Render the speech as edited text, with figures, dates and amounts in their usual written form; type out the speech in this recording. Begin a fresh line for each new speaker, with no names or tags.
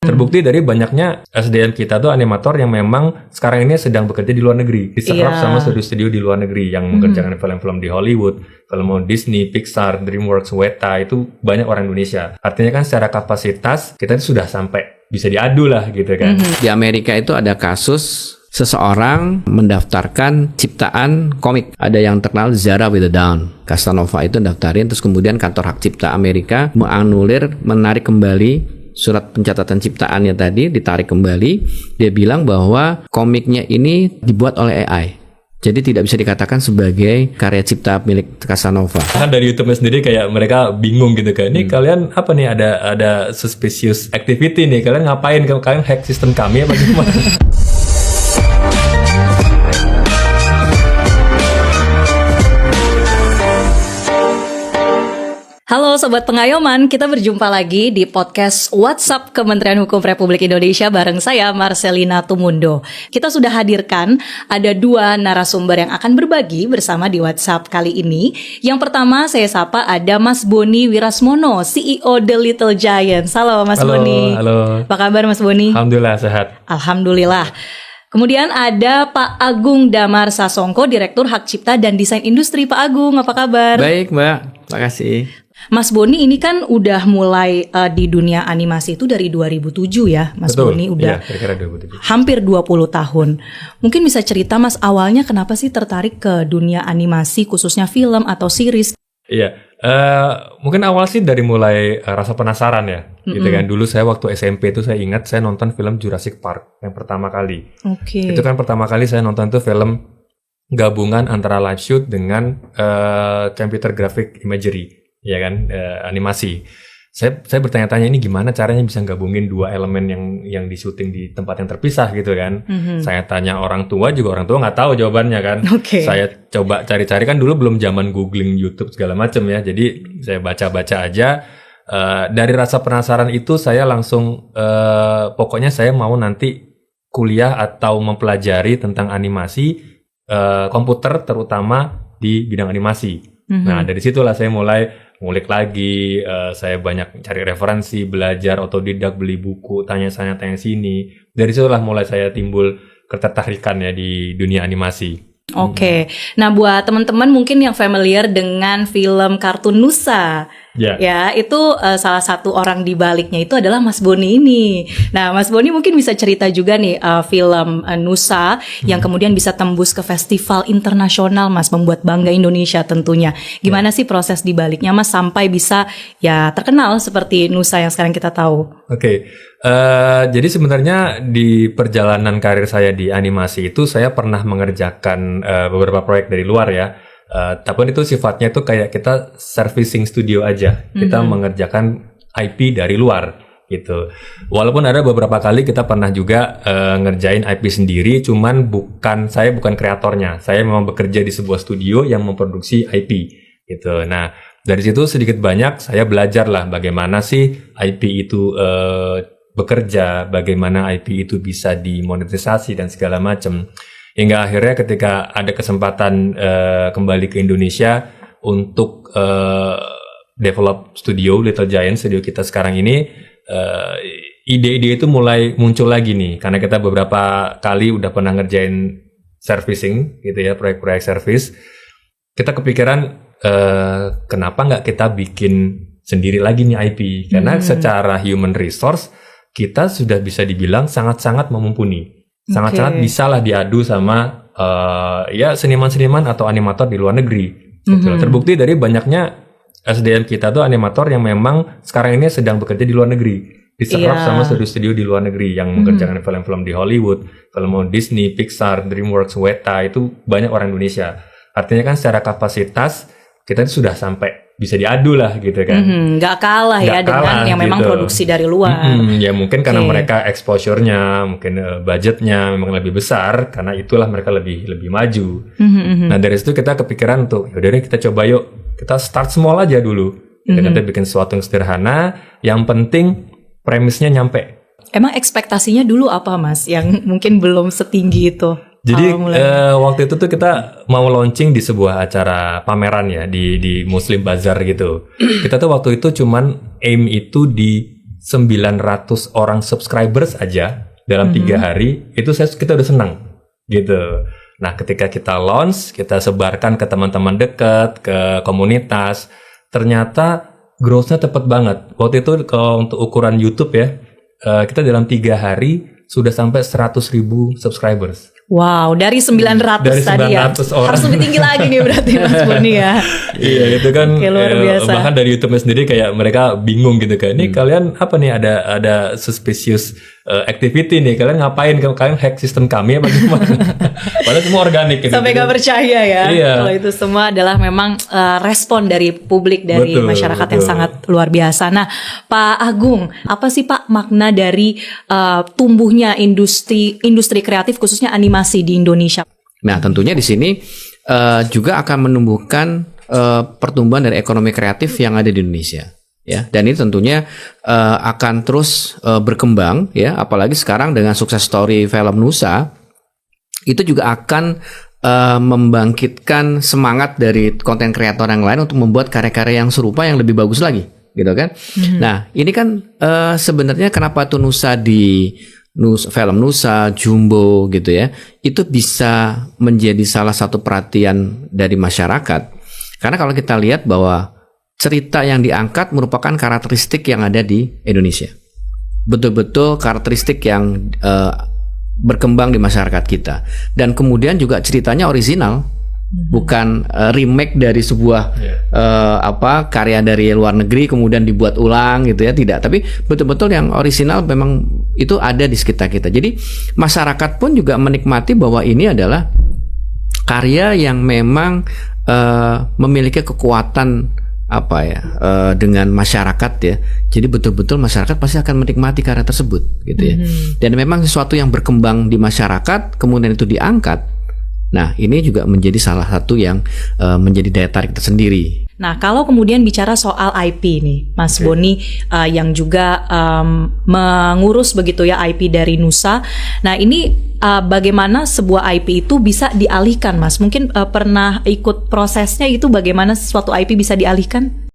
Terbukti dari banyaknya SDM kita tuh animator yang memang sekarang ini sedang bekerja di luar negeri, diserap sama studio-studio di luar negeri yang mengerjakan film-film di Hollywood, film Disney, Pixar, DreamWorks, Weta, itu banyak orang Indonesia. Artinya kan secara kapasitas kita sudah sampai bisa diadu lah gitu kan.
Di Amerika itu ada kasus seseorang mendaftarkan ciptaan komik. Ada yang terkenal Zara with a Down. Casanova itu daftarin, terus kemudian kantor hak cipta Amerika menganulir, menarik kembali surat pencatatan ciptaannya tadi, ditarik kembali. Dia bilang bahwa komiknya ini dibuat oleh AI. Jadi tidak bisa dikatakan sebagai karya cipta milik Casanova.
Kan dari YouTube sendiri kayak mereka bingung gitu kan. Ini kalian apa nih, ada suspicious activity nih. Kalian ngapain? Kalian hack sistem kami apa gimana?
Halo Sobat Pengayoman, kita berjumpa lagi di podcast WhatsApp Kementerian Hukum Republik Indonesia bareng saya Marcelina Tumundo. Kita sudah hadirkan ada 2 narasumber yang akan berbagi bersama di WhatsApp kali ini. Yang pertama saya sapa ada Mas Boni Wirasmono, CEO The Little Giants. Halo Mas Boni.
Halo.
Apa kabar Mas Boni?
Alhamdulillah sehat.
Alhamdulillah. Kemudian ada Pak Agung Damar Sasongko, Direktur Hak Cipta dan Desain Industri. Pak Agung, apa kabar?
Baik Mbak, terima kasih.
Mas Boni ini kan udah mulai di dunia animasi itu dari 2007 ya, Mas
Betul,
Boni udah
kira-kira 2007.
hampir 20 tahun. Mungkin bisa cerita Mas awalnya kenapa sih tertarik ke dunia animasi khususnya film atau series?
Iya, mungkin awal sih dari mulai rasa penasaran ya, gitu kan. Dulu saya waktu SMP itu saya ingat saya nonton film Jurassic Park yang pertama kali.
Oke.
Itu kan pertama kali saya nonton tuh film gabungan antara live shoot dengan computer graphic imagery. Ya kan, animasi. Saya bertanya-tanya ini gimana caranya bisa gabungin 2 elemen yang di syuting di tempat yang terpisah gitu kan. Saya tanya orang tua juga, orang tua nggak tahu jawabannya kan. Saya coba cari-cari, kan dulu belum zaman googling YouTube segala macam ya. Jadi saya baca-baca aja. Dari rasa penasaran itu saya langsung pokoknya saya mau nanti kuliah atau mempelajari tentang animasi komputer, terutama di bidang animasi. Nah dari situlah saya mulai ngulik lagi, saya banyak cari referensi, belajar otodidak, beli buku, tanya-tanya sini. Dari situlah mulai saya timbul ketertarikan ya di dunia animasi.
Oke. Nah, buat teman-teman mungkin yang familiar dengan film kartun Nusa, ya itu salah satu orang di baliknya itu adalah Mas Boni ini. Nah, Mas Boni mungkin bisa cerita juga nih film Nusa yang kemudian bisa tembus ke festival internasional, Mas, membuat bangga Indonesia tentunya. Gimana sih proses di baliknya, Mas, sampai bisa ya terkenal seperti Nusa yang sekarang kita tahu?
Oke. Jadi sebenarnya di perjalanan karir saya di animasi itu saya pernah mengerjakan beberapa proyek dari luar ya. Tapi itu sifatnya itu kayak kita servicing studio aja. Kita mengerjakan IP dari luar gitu. Walaupun ada beberapa kali kita pernah juga ngerjain IP sendiri, cuman saya bukan kreatornya. Saya memang bekerja di sebuah studio yang memproduksi IP gitu. Nah, dari situ sedikit banyak saya belajar lah bagaimana sih IP itu bekerja, bagaimana IP itu bisa dimonetisasi dan segala macam. Hingga akhirnya ketika ada kesempatan kembali ke Indonesia untuk develop studio Little Giant, studio kita sekarang ini, ide-ide itu mulai muncul lagi nih, karena kita beberapa kali udah pernah ngerjain servicing gitu ya, proyek-proyek service. Kita kepikiran kenapa nggak kita bikin sendiri lagi nih IP, karena secara human resource kita sudah bisa dibilang sangat-sangat mumpuni, sangat-sangat bisalah diadu sama ya seniman-seniman atau animator di luar negeri. Terbukti dari banyaknya SDM kita tuh animator yang memang sekarang ini sedang bekerja di luar negeri, diserap sama studio-studio di luar negeri yang mengerjakan film-film di Hollywood, film Disney, Pixar, DreamWorks, Weta, itu banyak orang Indonesia. Artinya kan secara kapasitas kita sudah sampai bisa diadu lah gitu kan.
Nggak kalah ya dengan yang memang produksi dari luar.
Ya mungkin karena mereka exposure-nya, mungkin budgetnya memang lebih besar, karena itulah mereka lebih maju. Nah dari situ kita kepikiran untuk yaudah deh kita coba yuk, kita start small aja dulu. Kita bikin sesuatu yang sederhana, yang penting premisnya nyampe.
Emang ekspektasinya dulu apa, Mas, yang mungkin belum setinggi itu?
Jadi waktu itu tuh kita mau launching di sebuah acara pameran ya di Muslim Bazaar gitu. Kita tuh waktu itu cuman aim itu di 900 orang subscribers aja dalam 3 hari, itu kita udah senang gitu. Nah, ketika kita launch, kita sebarkan ke teman-teman dekat, ke komunitas, ternyata growth-nya cepat banget. Waktu itu kalau untuk ukuran YouTube ya, kita dalam 3 hari sudah sampai 100.000 subscribers.
Wow, dari 900 tadi ya.
Orang.
Harus lebih tinggi lagi nih berarti Mas Boni ya.
Iya, itu kan
luar biasa.
Bahkan dari YouTube-nya sendiri kayak mereka bingung gitu kan. Ini kalian apa nih, ada suspicious activity nih. Kalian ngapain? Kalian hack sistem kami apa gimana? Padahal semua organik gitu.
Sampai gak percaya ya.
Iya.
Kalau itu semua adalah memang respon dari publik, dari masyarakat yang sangat luar biasa. Nah, Pak Agung, apa sih Pak makna dari tumbuhnya industri kreatif khususnya animasi di Indonesia?
Nah, tentunya di sini juga akan menumbuhkan pertumbuhan dari ekonomi kreatif yang ada di Indonesia. Ya, dan ini tentunya akan terus berkembang ya, apalagi sekarang dengan sukses story film Nusa itu juga akan membangkitkan semangat dari konten kreator yang lain untuk membuat karya-karya yang serupa yang lebih bagus lagi, gitu kan? Nah, ini kan sebenarnya kenapa tuh Nusa film Nusa, Jumbo gitu ya, itu bisa menjadi salah satu perhatian dari masyarakat. Karena kalau kita lihat bahwa cerita yang diangkat merupakan karakteristik yang ada di Indonesia. Betul-betul karakteristik yang berkembang di masyarakat kita. Dan kemudian juga ceritanya original, bukan remake dari sebuah karya dari luar negeri kemudian dibuat ulang gitu ya, tidak. Tapi betul-betul yang original memang itu ada di sekitar kita. Jadi masyarakat pun juga menikmati bahwa ini adalah karya yang memang memiliki kekuatan dengan masyarakat ya. Jadi betul-betul masyarakat pasti akan menikmati karya tersebut gitu ya. Dan memang sesuatu yang berkembang di masyarakat kemudian itu diangkat. Nah, ini juga menjadi salah satu yang menjadi daya tarik tersendiri.
Nah, kalau kemudian bicara soal IP nih, Mas Boni yang juga mengurus begitu ya IP dari Nusa. Nah, ini bagaimana sebuah IP itu bisa dialihkan, Mas? Mungkin pernah ikut prosesnya itu, bagaimana suatu IP bisa dialihkan?